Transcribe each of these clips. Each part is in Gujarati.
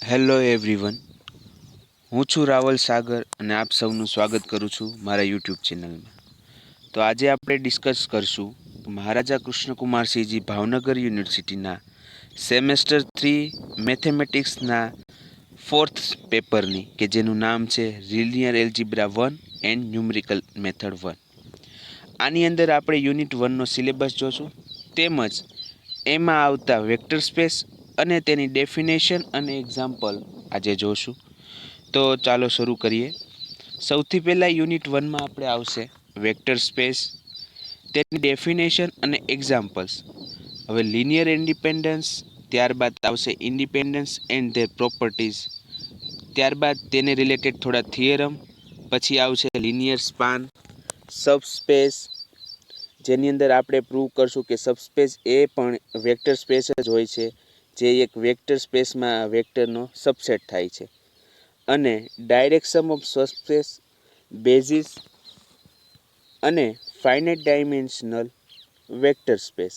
હેલો એવરીવન, હું છું રાવલ સાગર અને આપ સૌનું સ્વાગત કરું છું મારા યુટ્યુબ ચેનલમાં. તો આજે આપણે ડિસ્કસ કરશું મહારાજા કૃષ્ણકુમારસિંહજી ભાવનગર યુનિવર્સિટીના સેમેસ્ટર 3 મેથેમેટિક્સના ફોર્થ પેપરની કે જેનું નામ છે linear algebra 1 and numerical method 1. આની અંદર આપણે યુનિટ 1નો સિલેબસ જોશું તેમજ એમાં આવતા વેક્ટર સ્પેસ અને તેની ડેફિનેશન અને એક્ઝામ્પલ આજે જોશું. તો ચાલો શરૂ કરીએ. સૌથી પહેલાં યુનિટ 1માં આપણે આવશે વેક્ટર સ્પેસ, તેની ડેફિનેશન અને એક્ઝામ્પલ્સ. હવે લિનિયર ઇન્ડિપેન્ડન્સ, ત્યારબાદ આવશે ઇન્ડિપેન્ડન્સ એન્ડ ધેર પ્રોપર્ટીઝ, ત્યારબાદ તેને રિલેટેડ થોડા થિયરમ, પછી આવશે લિનિયર સ્પાન, સબસ્પેસ, જેની અંદર આપણે પ્રૂવ કરશું કે સબસ્પેસ એ પણ વેક્ટર સ્પેસ જ હોય છે, જે એક વેક્ટર સ્પેસમાં વેક્ટરનો સબસેટ થાય છે, અને ડાયરેક્શન ઓફ સબસ્પેસ, બેઝિસ અને ફાઇનાઇટ ડાયમેન્શનલ વેક્ટર સ્પેસ.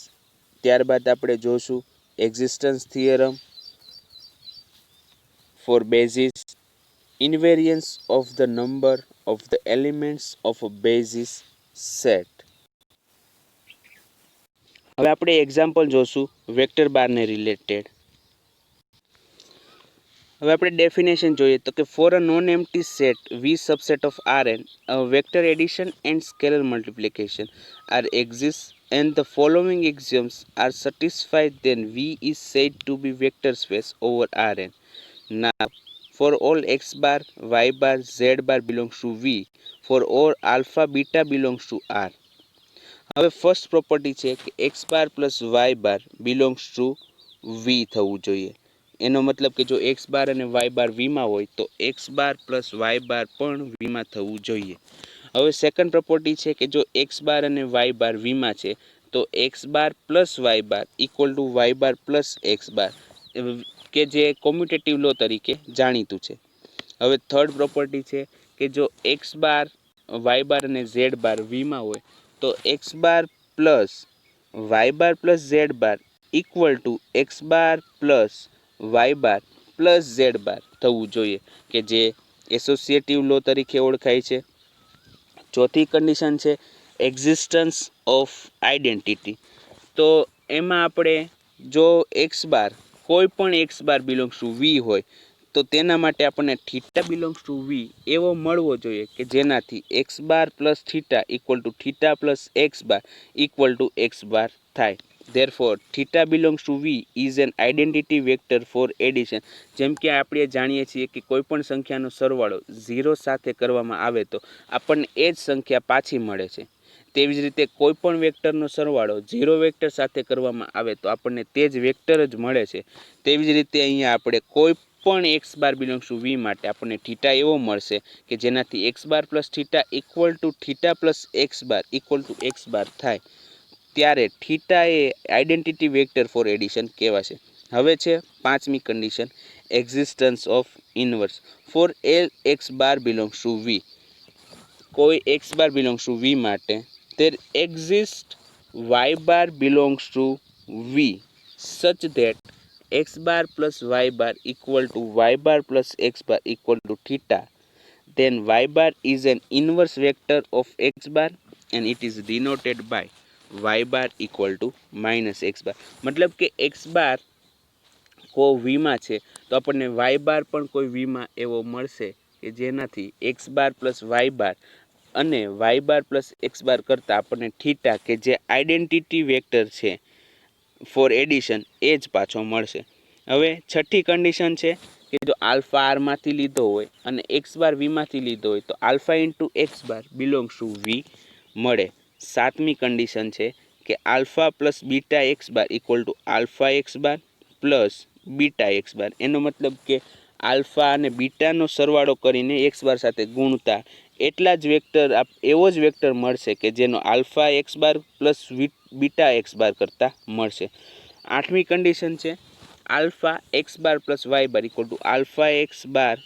ત્યારબાદ આપણે જોશું existence theorem for basis, invariance of the number of the elements of a basis set. હવે આપણે એક્ઝામ્પલ જોશું વેક્ટર બારને રિલેટેડ. હવે આપણે ડેફિનેશન જોઈએ તો કે for a non empty set V subset of Rn vector addition and scalar multiplication are exist and the following axioms are satisfied, then V is said to be vector space over Rn. Now, for all x bar, y bar, z bar belongs to V, for all alpha beta belongs to R. હવે ફર્સ્ટ પ્રોપર્ટી છે કે x bar plus y bar belongs to V થવું જોઈએ. એનો મતલબ કે જો એક્સ બાર અને વાય બાર વીમાં હોય તો એક્સ બાર પ્લસ વાય બાર પણ વીમાં થવું જોઈએ. હવે સેકન્ડ પ્રોપર્ટી છે કે જો એક્સ બાર અને વાય બાર વીમાં છે તો x bar plus y bar equal to y bar plus x bar, કે જે કોમ્યુટેટિવ લો તરીકે જાણીતું છે. હવે થર્ડ પ્રોપર્ટી છે કે જો એક્સ બાર, વાય બાર અને ઝેડ બાર વીમાં હોય તો x bar plus y bar plus z bar equal to x bar plus y bar plus z bar થવું જોઈએ, કે જે એસોસિએટિવ લો તરીકે ઓળખાય છે. ચોથી કન્ડિશન છે એક્ઝિસ્ટન્સ ઓફ આઇડેન્ટિટી. તો એમાં આપણે જો એક્સ બાર કોઈ પણ એક્સ બાર બિલોંગ્સ ટુ વી હોય તો તેના માટે આપણને થીટા બિલોંગ્સ ટુ વી એવો મળવો જોઈએ કે જેનાથી x bar plus theta equal to theta plus x bar equal to x bar થાય. Therefore, theta belongs to V is an identity vector for addition. જેમ કે આપણે જાણીએ છીએ કે કોઈ પણ સંખ્યાનો સરવાળો 0 સાથે કરવામાં આવે તો આપણને એ જ સંખ્યા પાછી મળે છે. તેવી જ રીતે કોઈ પણ વેક્ટરનો સરવાળો 0 વેક્ટર સાથે કરવામાં આવે તો આપણને તે જ વેક્ટર જ મળે છે. તેવી જ રીતે અહીંયા આપણે કોઈ પણ x bar belongs to V માટે આપણને થીટા એવો મળશે કે જેનાથી x bar plus theta equal to theta plus x bar equal to x bar થાય. ત્યારે થીટા એ આઇડેન્ટિટી વેક્ટર ફોર એડિશન કહેવાશે. હવે છે પાંચમી condition existence of inverse for all x bar belongs to V. કોઈ x bar belongs to V માટે there exists y bar belongs to V such that x bar plus y bar equal to y bar plus x bar equal to theta, then y bar is an inverse vector of x bar and it is denoted by y bar equal to minus x bar. મતલબ કે x bar કોઈ વીમાં છે તો આપણને y bar પણ કોઈ વીમાં એવો મળશે કે જેનાથી x bar plus y bar અને y બાર પ્લસ એક્સ બાર કરતાં આપણને થીટા કે જે આઇડેન્ટિટી વેક્ટર છે ફોર એડિશન એ જ પાછો મળશે. હવે છઠ્ઠી કન્ડિશન છે કે જો આલ્ફા આરમાંથી લીધો હોય અને એક્સ બાર વીમાંથી લીધો હોય તો alpha into x bar belongs to V મળે. સાતમી કન્ડિશન છે કે alpha plus beta x bar equal to alpha x bar plus beta x bar. એનો મતલબ કે આલ્ફા અને બીટાનો સરવાળો કરીને એક્સ બાર સાથે ગુણતા એટલા જ વેક્ટર એવો જ વેક્ટર મળશે કે જેનો alpha x bar plus beta x bar કરતાં મળશે. આઠમી કન્ડિશન છે alpha x bar plus y bar equal to alpha x bar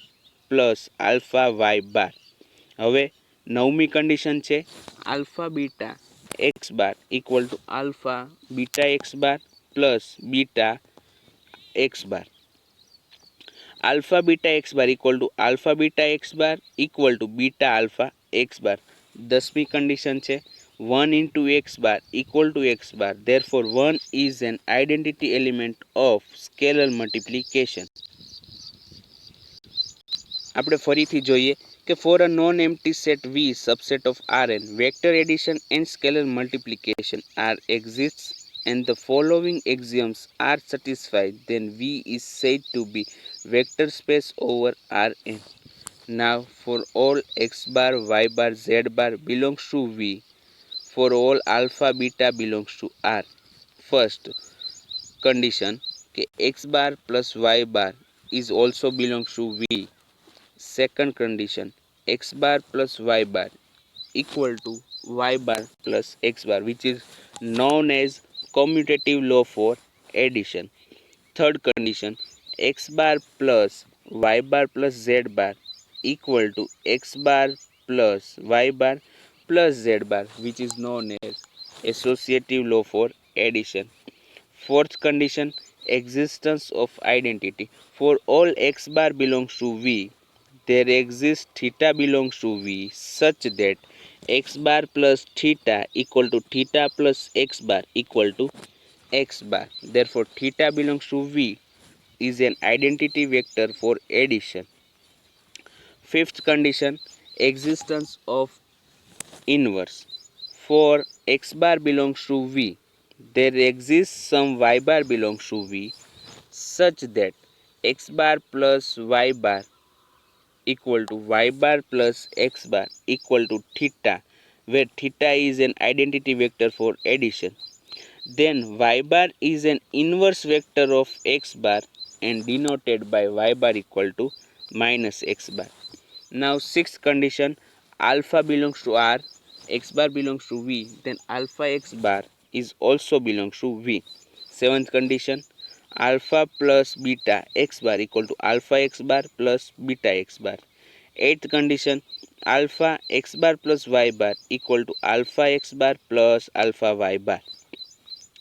plus alpha y bar. હવે નવમી કન્ડિશન છે alpha beta x bar equal to alpha beta x bar plus beta x bar. alpha beta x bar equal to alpha beta x bar equal to beta alpha x bar. 10મી condition છે 1 into x bar equal to x bar. Therefore 1 is an identity element of scalar multiplication. આપણે ફરીથી જોઈએ કે for a non-empty set V subset of Rn, vector addition and scalar multiplication are exists and the following axioms are satisfied, then V is said to be vector space over Rn. Now for all x bar, y bar, z bar belongs to V, for all alpha beta belongs to R. First condition કે x bar plus y bar is also belongs to V. Second condition, x bar plus y bar equal to y bar plus x bar, which is known as commutative law for addition. Third condition, x bar plus y bar plus z bar equal to x bar plus y bar plus z bar, which is known as associative law for addition. Fourth condition, existence of identity. For all x bar belongs to V, there exists theta belongs to V such that x bar plus theta equal to theta plus x bar equal to x bar. Therefore theta belongs to V is an identity vector for addition. Fifth condition, existence of inverse. For x bar belongs to V, there exists some y bar belongs to V such that x bar plus y bar equal to y bar plus x bar equal to theta, where theta is an identity vector for addition. Then y bar is an inverse vector of x bar and denoted by y bar equal to minus x bar. Now sixth condition, alpha belongs to R, x bar belongs to V, then alpha x bar is also belongs to V. Seventh condition, alpha plus beta x bar equal to alpha x bar plus beta x bar. Eighth condition, alpha x bar plus y bar equal to alpha x bar plus alpha y bar.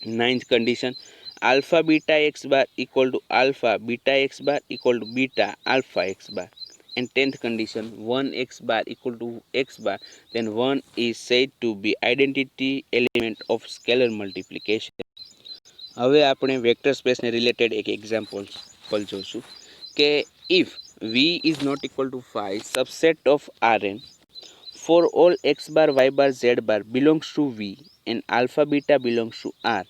Ninth condition, alpha beta x bar equal to alpha beta x bar equal to beta alpha x bar. And 10th condition, 1x bar equal to x bar, then 1 is said to be identity element of scalar multiplication. હવે આપણે વેક્ટર સ્પેસને રિલેટેડ એક એક્ઝામ્પલ જોશું કે if V is not equal to phi subset of Rn, for all x bar, y bar, z bar belongs to V and alpha beta belongs to R.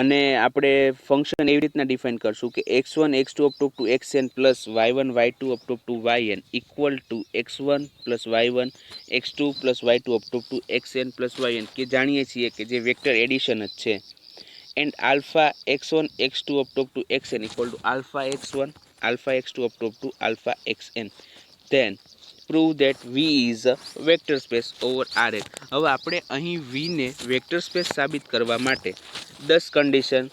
અને આપણે ફંક્શન એવી રીતના ડિફાઇન કરશું કે x1 x2 up to xn plus y1 y2 up to yn equal to x1 plus y1 x2 plus y2 up to xn plus yn, કે જાણીએ છીએ કે જે વેક્ટર એડિશન જ છે. And alpha x1 x2 up to xn equal to alpha x1 alpha x2 up to alpha xn. Then prove that V is a vector space over Rn. હવે આપણે અહીં V ને વેક્ટર સ્પેસ સાબિત કરવા માટે 10 કન્ડિશન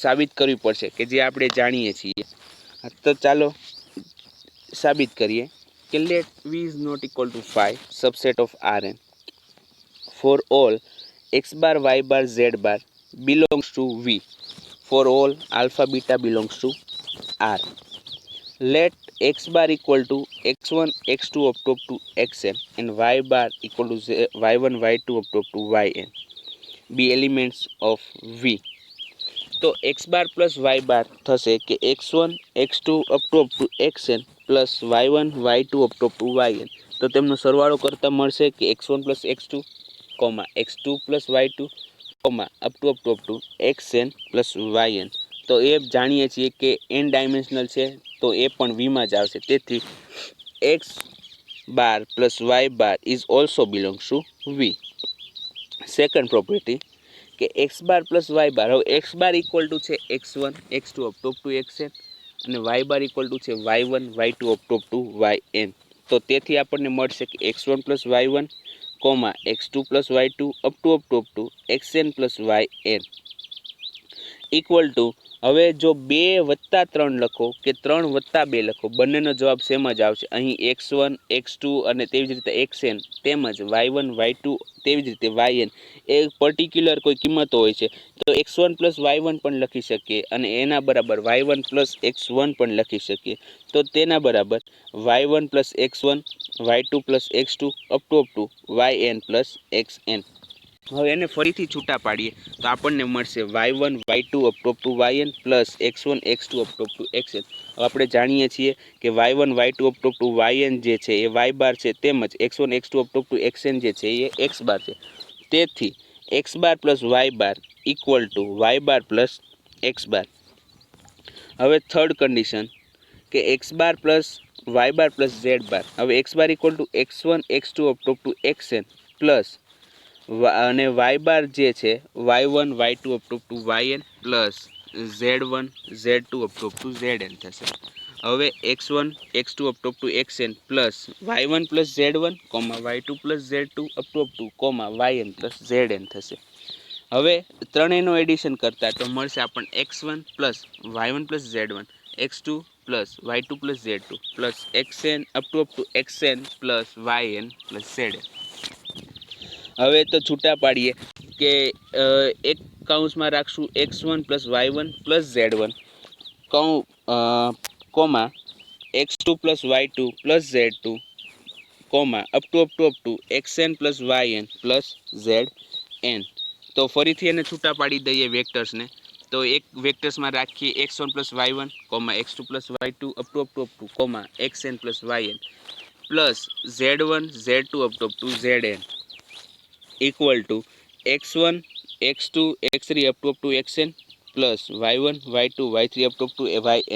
સાબિત કરવી પડશે કે જે આપણે જાણીએ છીએ. તો ચાલો સાબિત કરીએ કે let V is not equal to phi subset of Rn for all x bar, y bar, z bar belongs to V, for all alpha beta belongs to R. Let x bar equal to x1 x2 up to xn and y bar equal to y1 y2 up to yn be elements of V. તો x bar plus y bar થશે કે x1 x2 up to xn plus y1 y2 up to yn. તો તેમનો સરવાળો કરતા મળશે કે x1 plus x2, x2 plus y2, up to xn plus yn. તો એ જાણીએ છીએ કે n ડાયમેન્શનલ છે તો એ પણ v માં જ આવશે. તેથી x bar plus y bar is also belongs to v. Second property કે x bar plus y bar, હવે x bar ઇક્વલ ટુ છે x1 x2 up to xn અને y bar ઇક્વલ ટુ છે y1 y2 up to yn. તો તેથી આપણને મળશે કે x1 plus y1, x2 plus y2 up to xn plus yn equal to, હવે જો 2+3 લખો કે 3+2 લખો, બંનેનો જવાબ સેમ જ આવશે. અહીં x1 x2 અને તેવી જ રીતે xn તેમજ y1 y2 તેવી જ રીતે yn એ પર્ટિક્યુલર કોઈ કિંમતો હોય છે, તો x1 + y1 પણ લખી શકીએ અને એના બરાબર y1 + x1 પણ લખી શકીએ. તો તેના બરાબર y1 + x1 y2 + x2 up to yn + xn. હવે એને ફરીથી છૂટા પાડીએ તો આપણને મળશે y1 y2 up to yn + x1 x2 up to xn. હવે આપણે જાણીએ છીએ કે y1 y2 up to yn જે છે એ y બાર છે, તેમજ x1 x2 up to xn જે છે એ x બાર છે. તેથી x બાર + y બાર ઇક્વલ ટુ y બાર + x બાર. હવે થર્ડ કન્ડિશન કે x બાર + y બાર + z બાર. હવે x bar equal to x1 x2 up to xn plus અને y બાર જે છે y1 y2 up to yn plus z1 z2 up to zn થશે. હવે x1 x2 up to xn plus y1 + z1 y2 + z2 up to yn + zn થશે. હવે ત્રણેયનો એડિશન કરતા તો મળશે આપણને x1 + y1 + z1 x2 + y2 + z2 plus xn up to xn plus yn + zn. હવે તો છૂટા પાડીએ કે એક કૌંસમાં રાખશું x1 + y1 + z1 comma x2 + y2 + z2 up to xn + yn + zn. તો ફરીથી એને છૂટા પાડી દઈએ વેક્ટર્સને. તો એક વેક્ટર્સમાં રાખીએ x1 + y1 x2 + y2 up to xn + yn plus z1 z2 up to zn equal to x1 x2 x3 up to xn plus y1 y2 y3 up to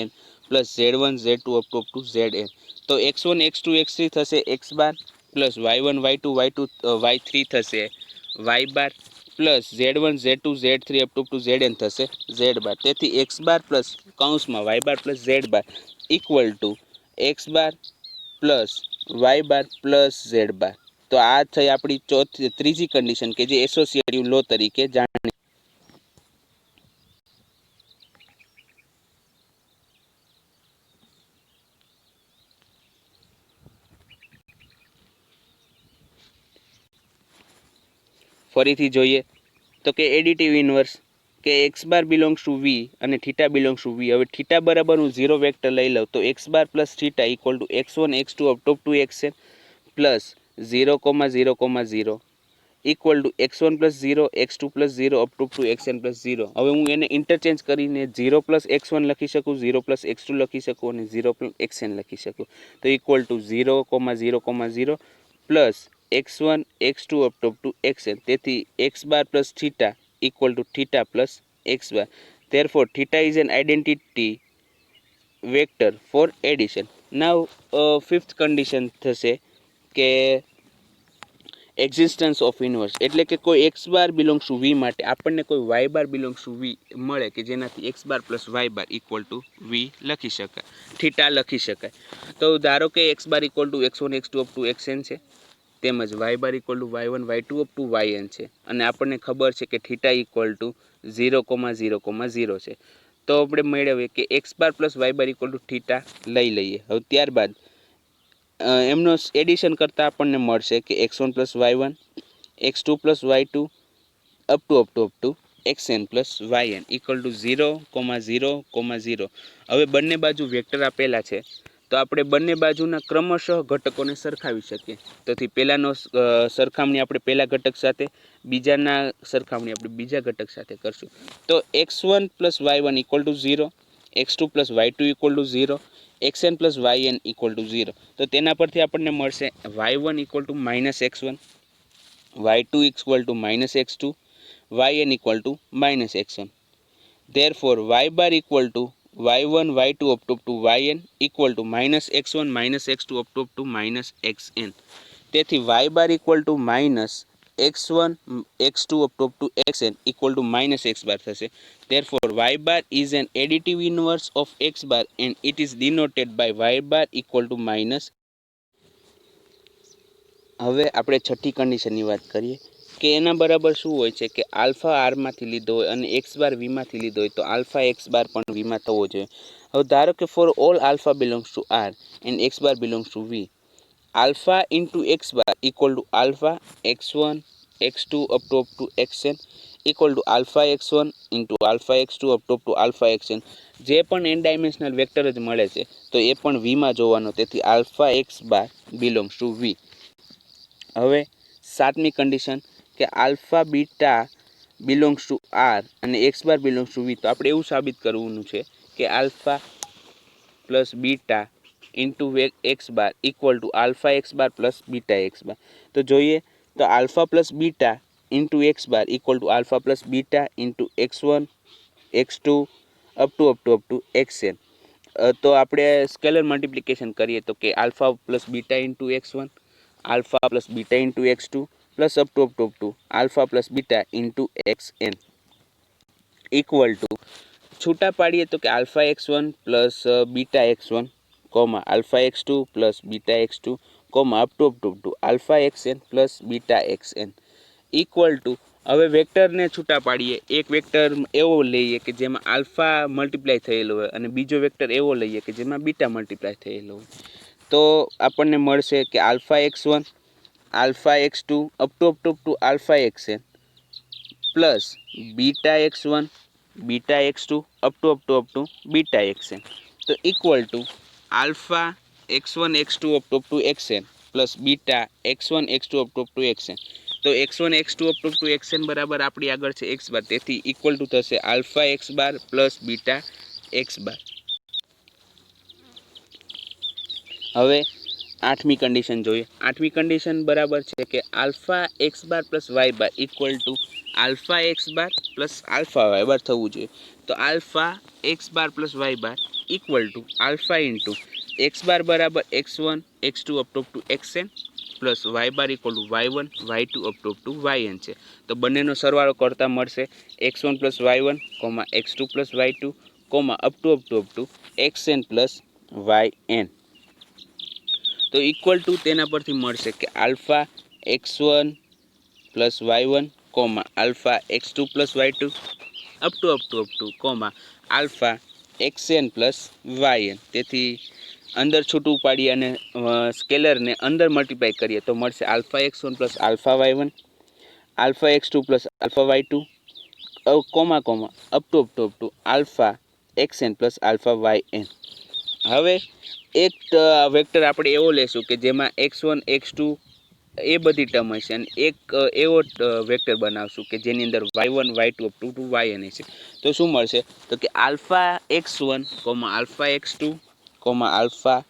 yn plus z1 z2 up to zn. તો x1 x2 x3 થશે x bar plus y1 y2 y2 y3 થશે y bar plus z1 z2 z3 up to zn થશે z બાર. તેથી x બાર પ્લસ કૌંસમાં y બાર પ્લસ z બાર equal two x bar plus y બાર પ્લસ z બાર. તો આ થઈ આપણી ત્રીજી કન્ડિશન કે જે એસોસિએટિવ લો તરીકે જાણી. ફરીથી જોઈએ તો કે એડિટિવ ઇન્વર્સ કે x બાર બિલોંગ્સ ટુ v અને થીટા બિલોંગ્સ ટુ v. હવે થીટા બરાબર હું 0 વેક્ટર લઈ લઉં તો x bar plus theta equal to x1 x2 up to xn plus 0 0 0 equal to x1 + 0 x2 + 0 up to xn + 0. હવે હું એને ઇન્ટરચેન્જ કરીને 0 + x1 લખી શકું, 0 + x2 લખી શકું અને 0 + xn લખી શકું. તો equal two 0 0 0 plus x1 x2 up to xn. તેથી x bar plus theta equal to theta plus x bar. Therefore, theta is an identity vector for addition. Now, fifth condition થશે કે એક્ઝિસ્ટન્સ ઓફ ઇન્વર્સ, એટલે કે કોઈ x બાર બિલોંગ્સ ટુ v માટે આપણને કોઈ y બાર બિલોંગ્સ ટુ v મળે કે જેનાથી x બાર પ્લસ y બાર ઇક્વલ ટુ v લખી શકાય, થીટા લખી શકાય. તો ધારો કે x bar equal to x1 x2 up to xn છે, તેમજ y bar equal to y1 y2 up to yn છે, અને આપણને ખબર છે કે થીટા ઇક્વલ ટુ 0 0 0 છે. તો આપણે મેળવીએ કે x bar plus y bar equal to theta લઈ લઈએ. હવે ત્યારબાદ એમનો એડિશન કરતાં આપણને મળશે કે x1 + y1 x2 + y2 up to xn + yn equal to 0 0 0. હવે બંને બાજુ વેક્ટર આપેલા છે તો આપણે બંને બાજુના ક્રમશઃ ઘટકોને સરખાવી શકીએ. તેથી પહેલાંનો સરખામણી આપણે પહેલા ઘટક સાથે, બીજાના સરખામણી આપણે બીજા ઘટક સાથે કરશું. તો x1 + y1 equal two 0, x2 + y2 equal two 0, xn + yn equal to 0. તો તેના પરથી આપણને મળશે y1 equal to -x1, y2 equal two -x2, yn equal to -x1. Therefore, y bar equal to y1 y2 up to yn equal to -x1 -x2 up to -xn. તેથી y bar equal to -x1 x2 up to xn equal two -x બાર થશે. Therefore, y bar is an additive inverse of x bar and it is denoted by y bar equal to -. હવે આપણે છઠ્ઠી કન્ડિશનની વાત કરીએ કે એના બરાબર શું હોય છે કે આલ્ફા આરમાંથી લીધો હોય અને એક્સ બાર વીમાંથી લીધો હોય તો આલ્ફા એક્સ બાર પણ વીમાં થવો જોઈએ. હવે ધારો કે for all alpha belongs to R and x bar belongs to V, alpha into x bar equal to alpha x1 x2 up to xn equal to alpha x1 into alpha x2 up to alpha xn. જે પણ એન ડાયમેન્શનલ વેક્ટર જ મળે છે તો એ પણ વીમાં જોવાનો, તેથી alpha x bar belongs to V. હવે સાતમી કન્ડિશન કે alpha beta belongs to R અને x bar belongs to V. તો આપણે એવું સાબિત કરવાનું છે કે alpha plus beta into x bar equal to alpha x bar plus beta x bar. તો જોઈએ તો alpha plus beta into x bar equal to alpha plus beta into x1 x2 up to xn. તો આપણે સ્કેલર મલ્ટિપ્લિકેશન કરીએ તો કે alpha plus beta into x1 alpha plus beta into x2 plus up to alpha plus beta into xn equal two છૂટા પાડીએ તો કે alpha x1 plus beta x1 comma alpha x2 plus beta x2 comma up to alpha xn plus beta xn equal two. હવે વેક્ટરને છૂટા પાડીએ, એક વેક્ટર એવો લઈએ કે જેમાં આલ્ફા મલ્ટીપ્લાય થયેલો હોય અને બીજો વેક્ટર એવો લઈએ કે જેમાં બીટા મલ્ટીપ્લાય થયેલો હોય. તો આપણને મળશે કે alpha x1 alpha x2 up to alpha xn plus beta x1 beta x2 up two beta xn. તો equal to alpha x1 x2 up to xn plus beta x1 x2 up to xn. તો x1 x2 up to xn બરાબર આપણી આગળ છે x બાર, તેથી ઇક્વલ ટુ થશે alpha x bar plus beta x bar. હવે આઠમી કન્ડિશન જોઈએ. આઠમી કન્ડિશન બરાબર છે કે alpha x bar plus y bar equal to alpha x bar plus alpha y bar થવું જોઈએ. તો alpha x bar plus y bar equal to alpha into x bar બરાબર x1 x2 up to xn plus y bar equal to y1 y2 up to yn છે. તો બંનેનો સરવાળો કરતાં મળશે x1 plus y1 comma x2 plus y2 comma up to xn plus yn. તો ઇક્વલ ટુ તેના પરથી મળશે કે alpha x1 plus y1 comma alpha x2 plus y2 up two comma alpha xn plus yn. તેથી અંદર છૂટું પાડીએ અને સ્કેલરને અંદર મલ્ટીપ્લાય કરીએ તો મળશે alpha x1 plus alpha y1 alpha x2 plus alpha y2 comma up to alpha xn plus alpha yn. હવે એક વેક્ટર આપણે એવો લેશું કે જેમાં x1 x2 એ બધી ટર્મ હશે અને એક એવો વેક્ટર બનાવશું કે જેની અંદર y1 y2 up to yn હશે. તો શું મળશે તો કે alpha x1 comma alpha x2 comma alpha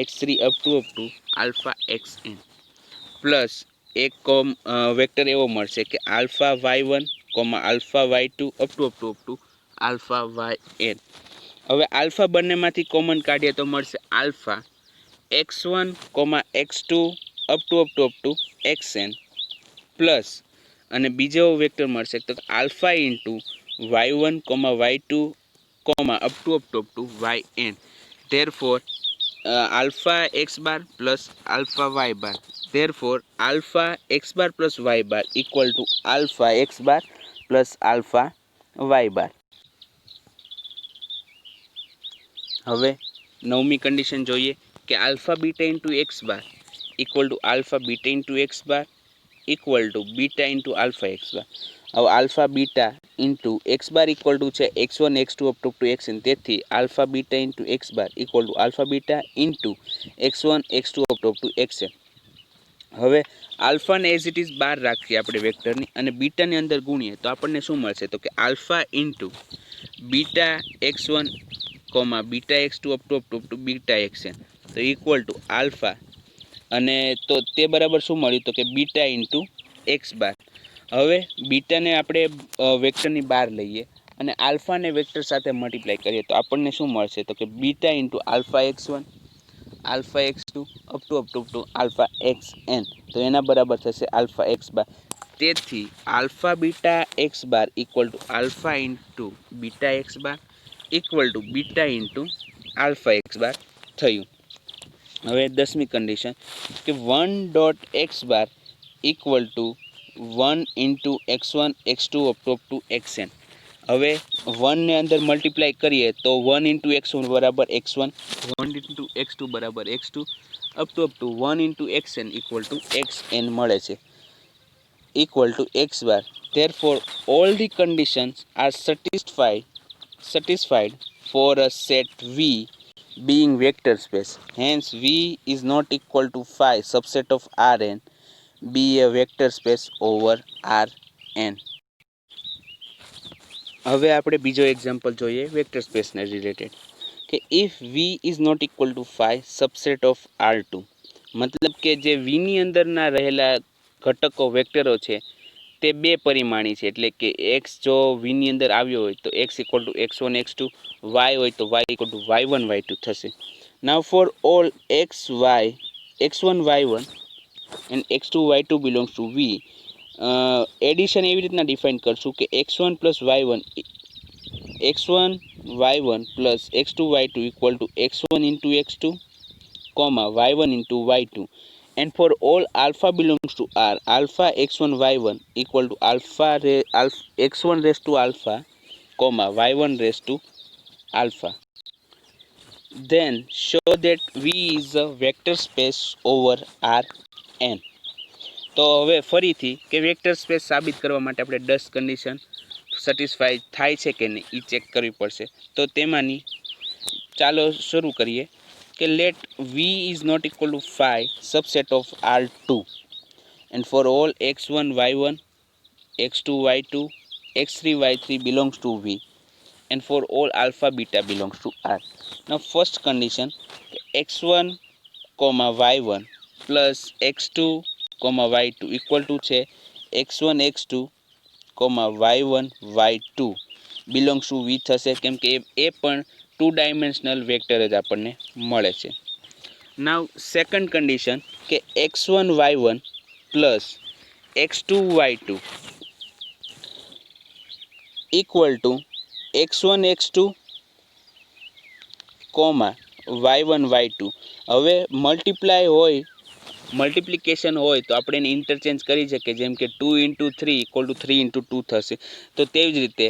x3 up to alpha xn plus એક વેક્ટર એવો મળશે કે alpha y1 comma alpha y2 up to alpha yn. હવે આલ્ફા બંનેમાંથી કોમન કાઢીએ તો મળશે alpha x1 comma x2 up to xn plus અને બીજો વેક્ટર મળશે તો alpha into y1 comma y2 comma up to yn. Therefore alpha x bar plus alpha y bar. Therefore alpha x bar plus y bar equal to alpha x bar plus alpha y bar. હવે નવમી કન્ડિશન જોઈએ કે alpha beta into x bar equal to alpha beta into x bar equal to beta into alpha x bar. હવે alpha beta into x bar equal to છે x1 x2 up to xn. તેથી alpha beta into x bar equal to alpha beta into x1 x2 up to xn. હવે આલ્ફાને એઝ ઇટ ઇઝ બહાર રાખીએ આપણે વેક્ટરની અને બીટાની અંદર ગુણીએ તો આપણને શું મળશે તો કે alpha into beta x1 comma beta x2 up two beta xn. તો ઇક્વલ ટુ આલ્ફા અને તો તે બરાબર શું મળ્યું તો કે બીટા ઇન્ટુ એક્સ બાર. હવે બીટાને આપણે વેક્ટરની બહાર લઈએ અને આલ્ફાને વેક્ટર સાથે મલ્ટીપ્લાય કરીએ તો આપણને શું મળશે તો કે beta into alpha x1 alpha x2 up to alpha xn. તો એના બરાબર થશે આલ્ફા એક્સ બાર. તેથી alpha beta x bar equal to alpha into beta x bar equal to beta into alpha x bar થયું. હવે દસમી કન્ડિશન કે 1 dot x bar equal to 1 into x1 x2 up to xn. હવે 1 ને અંદર મલ્ટીપ્લાય કરીએ તો 1 into x1 બરાબર x1, 1 into x2 બરાબર x2 up two 1 into xn equal two xn મળે છે, equal to x bar. Therefore, all the conditions are satisfied for a set V being vector space. Hence, V is not equal to phi subset of Rn be a vector space over Rn. હવે આપણે બીજો એક્ઝામ્પલ જોઈએ વેક્ટર સ્પેસને રિલેટેડ કે if V is not equal to phi subset of R2, મતલબ કે જે વીની અંદરના રહેલા ઘટકો વેક્ટરો છે તે બે પરિમાણી છે, એટલે કે એક્સ જો વીની અંદર આવ્યો હોય તો x equal to x1 x2, Y હોય તો Y equal to y1 y2 થશે. Now for all x1 y1 and x2 y2 belongs to V, addition એવી રીતના ડિફાઇન કરશું કે x1 y1 plus x2 y2 equal to x1 into x2, y1 into y2, and for all alpha belongs to R, alpha x1 y1 equal to alpha x1 raised to alpha, y1 raised to alpha. Then show that V is a vector space over Rn. તો હવે ફરીથી કે વેક્ટર સ્પેસ સાબિત કરવા માટે આપણે 10 કન્ડિશન સેટિસ્ફાઈ થાય છે કે નહીં એ ચેક કરવી પડશે. તો તેમાંની ચાલો શરૂ કરીએ કે let V is not equal to phi subset of R2, and for all x1 y1 x2 y2 x3 y3 belongs to V, and for all alpha beta belongs to R. Now first condition, x1 y1 plus x2 y2 equal to છે x1 x2 y1 y2 belongs to V થશે, કેમ કે એ પણ 2 ડાયમેન્શનલ વેક્ટર જ આપણને મળે છે. નાવ સેકન્ડ કન્ડિશન કે x1 y1 plus x2 y2 equal to x1 x2 y1 y2. હવે મલ્ટિપ્લિકેશન હોય તો આપણે એને ઇન્ટરચેન્જ કરી શકીએ, જેમ કે 2 into 3 ઇક્વલ ટુ 3 into 2 થશે. તો તેવી જ રીતે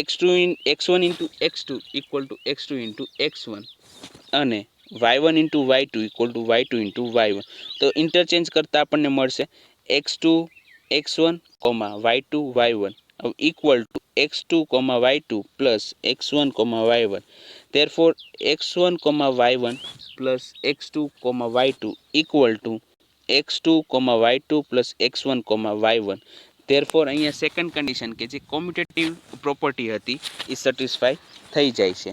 x1 into x2 equal to x2 into x1 અને y1 into y2 equal two y2 into y1. તો ઇન્ટરચેન્જ કરતાં આપણને મળશે x2 x1 y2 y1 equal to x2 y2 plus x1 y1. Therefore, x1 y1 plus x2 y2 equal to x2 y2 plus x1 y1. Therefore, અહીંયા સેકન્ડ કન્ડિશન કે જે કોમ્યુટેટિવ પ્રોપર્ટી હતી એ સેટિસ્ફાઈ થઈ જાય છે.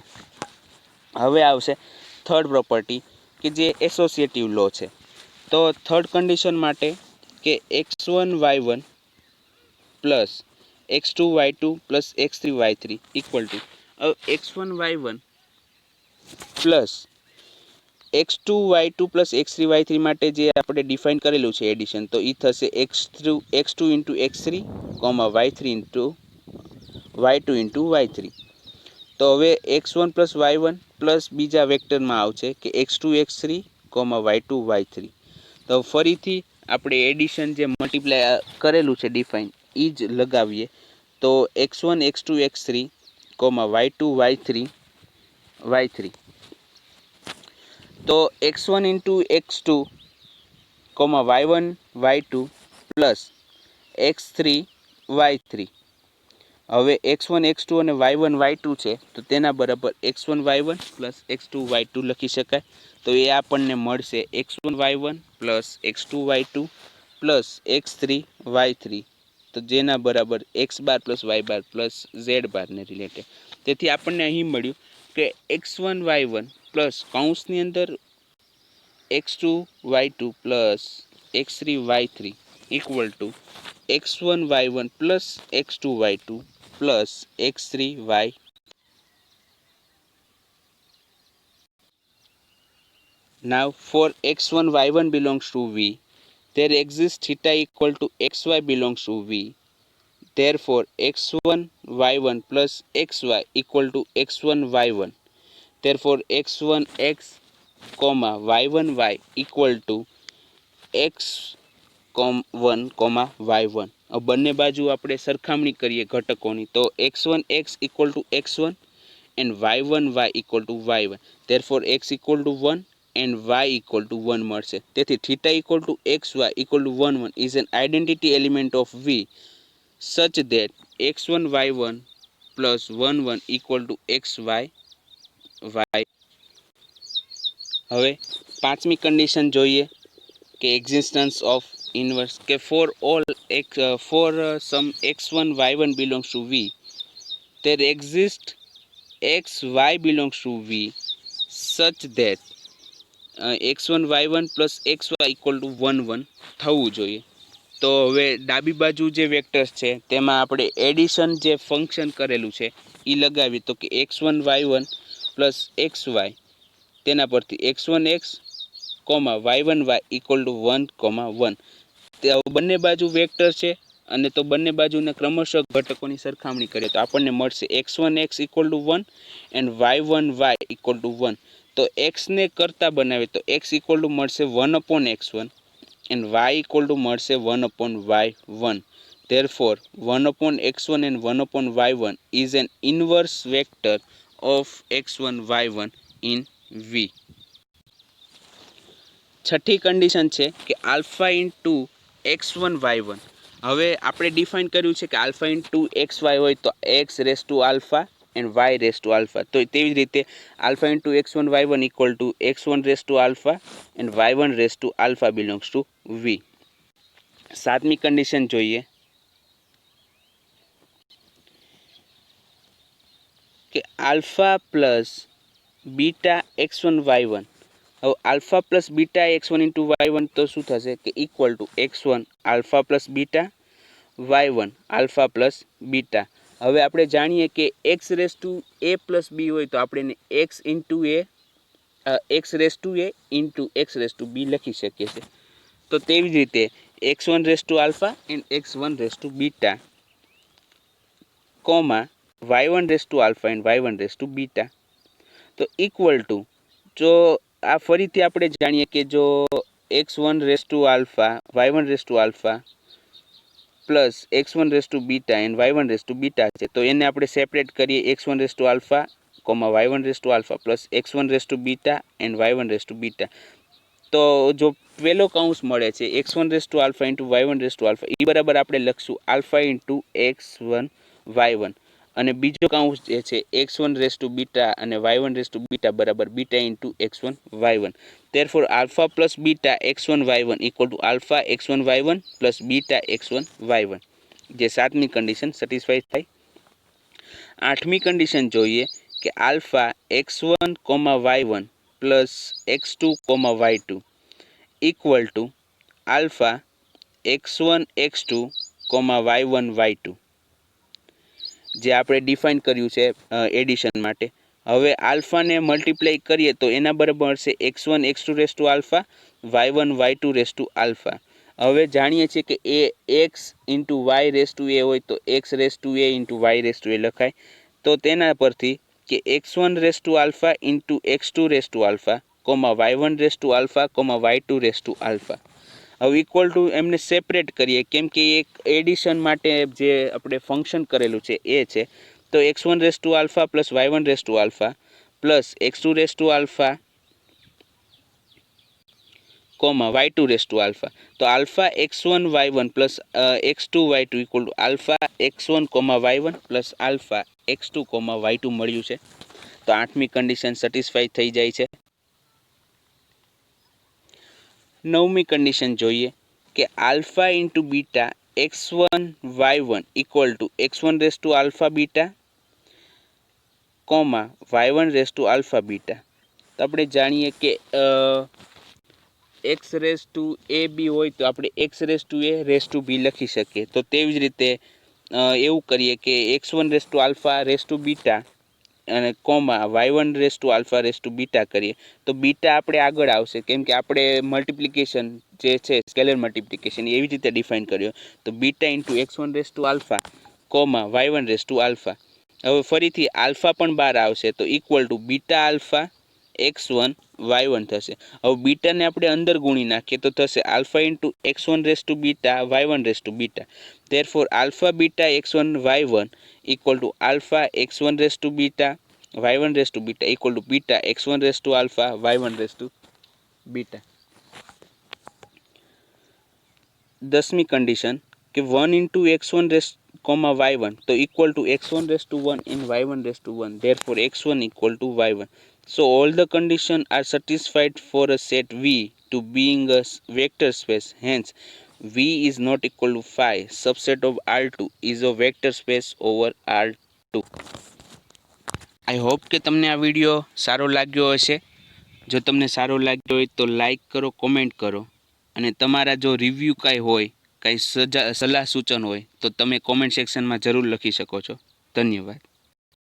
હવે આવશે થર્ડ પ્રોપર્ટી કે જે એસોસિએટિવ લો છે. તો થર્ડ કન્ડિશન માટે કે x1 y1 plus x2 y2 plus x3 y3 equal to x1 y1 plus x2 y2 plus x3 y3 માટે જે આપણે ડિફાઇન કરેલું છે એડિશન, તો એ થશે x2 into x3 y3 into y2 into y3. તો હવે x1 પ્લસ y1 પ્લસ બીજા વેક્ટરમાં આવશે કે x2 x3 y2 y3. તો ફરીથી આપણે એડિશન જે મલ્ટીપ્લાય કરેલું છે ડિફાઇન એ જ લગાવીએ. તો x1 x2 x3 y2 y3 y3. તો x1 into x2 y1 y2 plus x3 y3. હવે x1 x2 અને y1 y2 છે તો તેના બરાબર x1 y1 plus x2 y2 લખી શકાય. તો એ આપણને મળશે x1 y1 plus x2 y2 plus x3 y3, તો જેના બરાબર x બાર પ્લસ y બાર પ્લસ z બારને રિલેટેડ. તેથી આપણને અહીં મળ્યું કે x1 y1 પ્લસ કૌંસની અંદર x2 y2 plus x3 y3 equal to x1 y1 plus x2 y2 plus x3 y. Now for x1 y1 belongs to V, there exists theta equal to xy belongs to V. Therefore x1 y1 plus xy equal to x1 y1. Therefore x1 x y1 y equal to x1 y1. બંને બાજુ આપણે સરખામણી કરીએ ઘટકોની તો x1 x equal to x1 and y1 y equal to y1. Therefore x equal to 1 and y equal to 1 મળશે. તેથી theta equal to xy equal to 1 1 is an identity element of V such that x1 y1 plus 1 1 equal to xy y. હવે પાંચમી કન્ડિશન જોઈએ કે એક્ઝિસ્ટન્સ ઓફ ઇન્વર્સ કે for some x1 y1 belongs to V there exists x y belongs to V such that x1 y1 plus xy equal to 1 1 થવું જોઈએ. તો હવે ડાબી બાજુ જે વેક્ટર્સ છે તેમાં આપણે એડિશન જે ફંક્શન કરેલું છે એ લગાવી તો કે x1 y1 પ્લસ xy તેના પરથી x1 x y1 y equal to 1 1. તે બંને બાજુ વેક્ટર છે અને તો બંને બાજુને ક્રમશઃ ઘટકોની સરખામણી કરીએ તો આપણને મળશે x1 x equal to 1 and y1 y equal to 1. તો એક્સને કરતા બનાવીએ તો x ઇક્વલ ટુ મળશે 1/x1 and y equal to મળશે 1/y1. Therefore 1/x1 and 1/y1 is an inverse vector of x1 y1 in V. છઠ્ઠી કન્ડિશન છે કે આલ્ફા ઇન્ટુ x1 y1. હવે આપણે ડિફાઇન કર્યું છે કે આલ્ફા ઇન્ટુ xy હોય તો x raise to alpha and y race to alpha. તો તેવી જ રીતે alpha into x1 y1 equal to x1 raise to alpha and y1 raise to alpha belongs two V. સાતમી કન્ડિશન જોઈએ કે alpha plus beta x1 y1. હવે alpha plus beta x1 into y1 તો શું થશે કે equal to x1 alpha plus beta y1 alpha plus beta. હવે આપણે જાણીએ કે x raise two a plus b હોય તો આપણે એને x into a x raise two a into x raise two b લખી શકીએ છીએ. તો તેવી જ રીતે x1 raise to alpha and x1 raise to beta comma y1 raise to alpha and y1 raise to beta તો ઇક્વલ ટુ જો આ ફરીથી આપણે જાણીએ કે જો x1 raise to alpha y1 raise to alpha plus x1 raise to beta and y1 raise to beta છે તો એને આપણે સેપરેટ કરીએ x1 raise to alpha comma y1 raise to alpha plus x1 raise to beta and y1 raise to beta. તો જો પહેલો કૌંસ મળે છે x1 raise to alpha into y1 raise to alpha એ બરાબર આપણે લખશું આલ્ફા ઇન્ટુ x1 y1 અને બીજો કૌંસ જે છે x1 રેસ ટુ બીટા અને y1 રેસ ટુ બીટા બરાબર beta into x1 y1. Therefore alpha plus beta x1 y1 equal to alpha x1 y1 plus beta x1 y1. જે સાતમી કન્ડિશન સેટિસ્ફાઈ થાય. આઠમી કન્ડિશન જોઈએ કે alpha x1 y1 plus x2 y2 equal to alpha x1 x2 y1 y2 જે આપણે ડિફાઇન કર્યું છે એડિશન માટે. હવે આલ્ફાને મલ્ટીપ્લાય કરીએ તો એના બરાબર મળશે x1 x2 raise to alpha y1 y2 raise to alpha. હવે જાણીએ છીએ કે એ x into y raise to a હોય તો x raise to a into y raise to a લખાય. તો તેના પરથી કે x1 raise to alpha into x2 raise to alpha comma y1 raise to alpha comma y2 raise to alpha. હવે ઇક્વલ ટુ એમને સેપરેટ કરીએ કેમ કે એક એડિશન માટે જે આપણે ફંક્શન કરેલું છે એ છે. તો x1 raise to alpha plus y1 raise to alpha plus x2 raise to alpha comma y2 raise to alpha. તો alpha x1 y1 plus x2 y2 equal to alpha x1 y1 plus alpha x2 y2 મળ્યું છે. તો આઠમી કન્ડિશન સેટિસ્ફાઈ થઈ જાય છે. નવમી કન્ડિશન જોઈએ કે alpha into beta x1 y1 equal to x1 raise to alpha beta comma y1 raise to alpha beta. તો આપણે જાણીએ કે x raise to a b હોય તો આપણે x raise to a raise to b લખી શકીએ. તો તેવી જ રીતે એવું કરીએ કે x1 raise to alpha raise to beta અને comma y1 raise to alpha raise to beta કરીએ તો બીટા આપણે આગળ આવશે કેમ કે આપણે મલ્ટિપ્લિકેશન જે છે સ્કેલર મલ્ટિપ્લિકેશન એવી રીતે ડિફાઇન કર્યો. તો beta into x1 raise to alpha comma y1 raise to alpha. હવે ફરીથી આલ્ફા પણ બહાર આવશે તો equal to beta alpha x1 y1 થશે. હવે બીટાને આપણે અંદર ગુણી નાખીએ તો થશે alpha into x1 raise to beta y1 raise to beta. Therefore alpha beta x1 y1 equal to alpha x1 raise to beta y1 raise to beta equal to beta x1 raise to alpha y1 raise to beta. 10મી કન્ડિશન કે 1 ઇન્ટુ x1 રેસ y1 તો equal to x1 raise to 1 in y1 raise to 1. Therefore x1 equal to y1. So all the conditions are satisfied for a set V to being a vector space. Hence V is not equal to phi. Subset of R2 is a vector space over R2. I hope કે તમને આ વિડીયો સારો લાગ્યો હશે. જો તમને સારો લાગ્યો હોય તો લાઈક કરો, કોમેન્ટ કરો, અને તમારા જો રિવ્યૂ કાંઈ હોય, કાંઈ સલાહ સૂચન હોય તો તમે કોમેન્ટ સેક્શનમાં જરૂર લખી શકો છો. ધન્યવાદ.